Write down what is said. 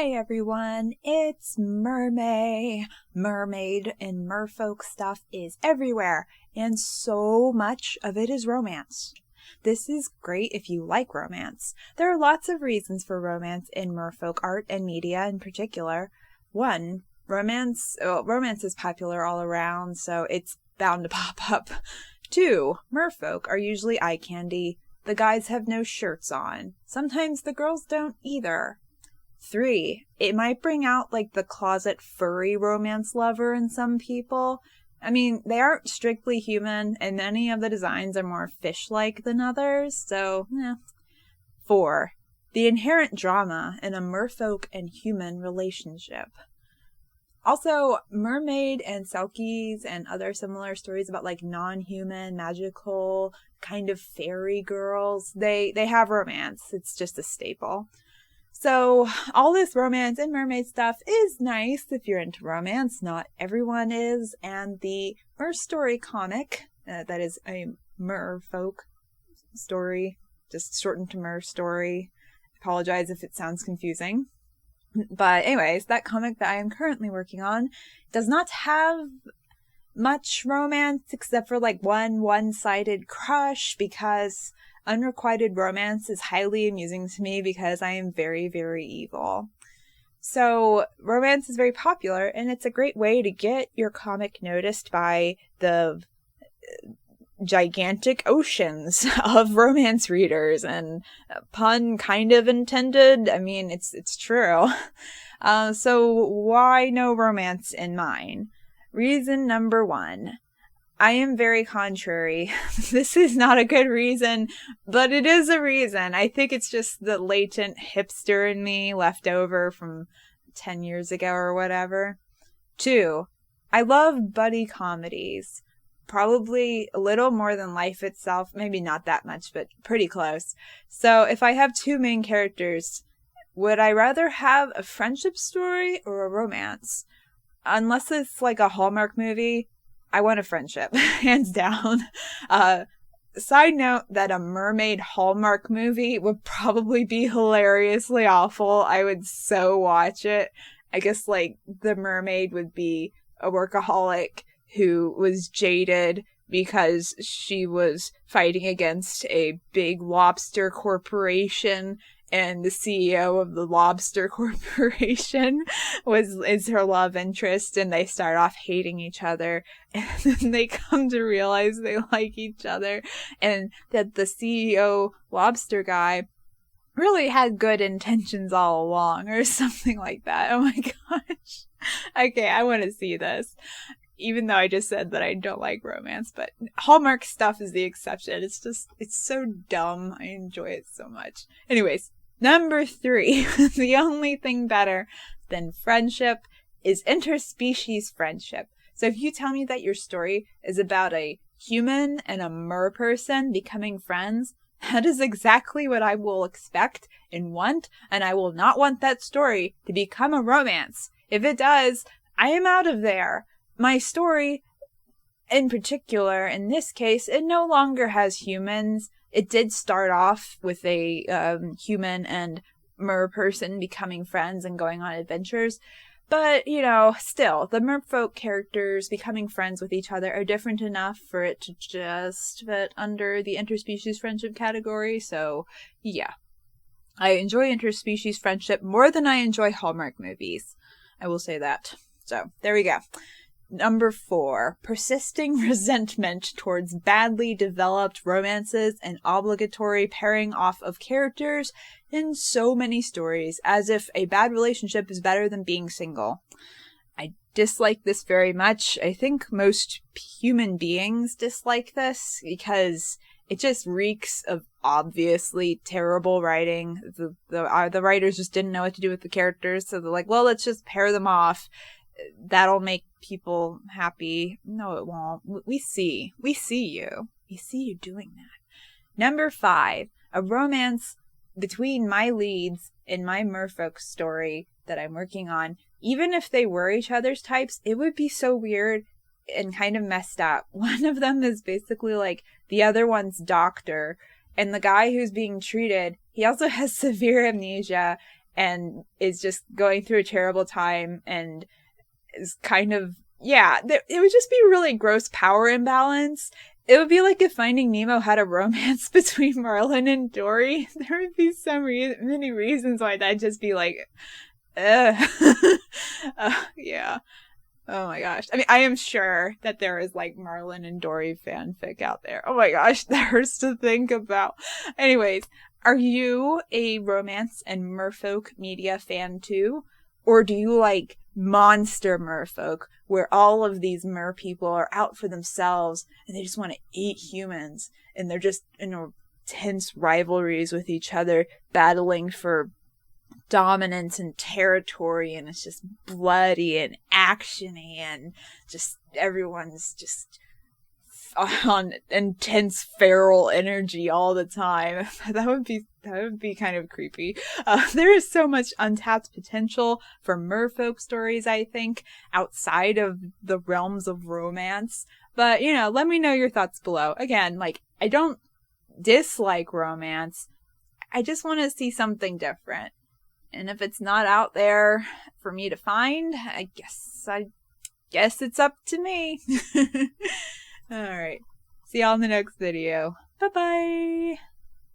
Hey everyone, it's Mermay. Mermaid and merfolk stuff is everywhere, and so much of it is romance. This is great if you like romance. There are lots of reasons for romance in merfolk art and media in particular. One, romance is popular all around, so it's bound to pop up. Two, merfolk are usually eye candy. The guys have no shirts on. Sometimes the girls don't either. 3, it might bring out like the closet furry romance lover in some people. I mean, they aren't strictly human, and many of the designs are more fish-like than others, so, 4, the inherent drama in a merfolk and human relationship. Also, mermaid and selkies and other similar stories about like non-human, magical, kind of fairy girls, they have romance. It's just a staple. So all this romance and mermaid stuff is nice if you're into romance. Not everyone is. And the Mer Story comic, that is a merfolk story, just shortened to Mer Story. Apologize if it sounds confusing. But anyways, that comic that I am currently working on does not have much romance except for like one-sided crush, because unrequited romance is highly amusing to me because I am very, very evil. So romance is very popular, and it's a great way to get your comic noticed by the gigantic oceans of romance readers, and pun kind of intended. I mean, it's true. So why no romance in mine? Reason number 1. I am very contrary. This is not a good reason, but it is a reason. I think it's just the latent hipster in me left over from 10 years ago or whatever. 2, I love buddy comedies. Probably a little more than life itself. Maybe not that much, but pretty close. So if I have 2 main characters, would I rather have a friendship story or a romance? Unless it's like a Hallmark movie, I want a friendship, hands down. Side note that a mermaid Hallmark movie would probably be hilariously awful. I would so watch it. I guess like the mermaid would be a workaholic who was jaded because she was fighting against a big lobster corporation, and the CEO of the lobster corporation is her love interest, and they start off hating each other, and then they come to realize they like each other, and that the CEO lobster guy really had good intentions all along, or something like that. Oh my gosh. Okay, I want to see this. Even though I just said that I don't like romance, but Hallmark stuff is the exception. It's so dumb. I enjoy it so much. Anyways, number 3, the only thing better than friendship is interspecies friendship. So if you tell me that your story is about a human and a mer person becoming friends, that is exactly what I will expect and want, and I will not want that story to become a romance. If it does, I am out of there. My story, in particular, in this case, it no longer has humans. It did start off with a human and mer person becoming friends and going on adventures. But, still, the merfolk characters becoming friends with each other are different enough for it to just fit under the interspecies friendship category. So, yeah. I enjoy interspecies friendship more than I enjoy Hallmark movies. I will say that. So, there we go. Number 4, persisting resentment towards badly developed romances and obligatory pairing off of characters in so many stories, as if a bad relationship is better than being single. I dislike this very much. I think most human beings dislike this because it just reeks of obviously terrible writing. The writers just didn't know what to do with the characters, so they're like, well, let's just pair them off. That'll make people happy. No, it won't. We see you. We see you doing that. Number 5, a romance between my leads in my merfolk story that I'm working on. Even if they were each other's types, it would be so weird and kind of messed up. One of them is basically like the other one's doctor, and the guy who's being treated, he also has severe amnesia, and is just going through a terrible time and is kind of, yeah, it would just be really gross power imbalance. It would be like if Finding Nemo had a romance between Marlin and Dory. There would be so many reasons why that'd just be like, yeah. Oh my gosh. I mean, I am sure that there is like Marlin and Dory fanfic out there. Oh my gosh, that hurts to think about. Anyways, are you a romance and merfolk media fan too? Or do you like monster merfolk, where all of these mer people are out for themselves and they just want to eat humans, and they're just in intense rivalries with each other, battling for dominance and territory, and it's just bloody and actiony, and just everyone's just on intense feral energy all the time. That would be kind of creepy. There is so much untapped potential for merfolk stories, I think, outside of the realms of romance. But, you know, let me know your thoughts below. Again, like, I don't dislike romance. I just want to see something different. And if it's not out there for me to find, I guess it's up to me. Alright. See y'all in the next video. Bye-bye!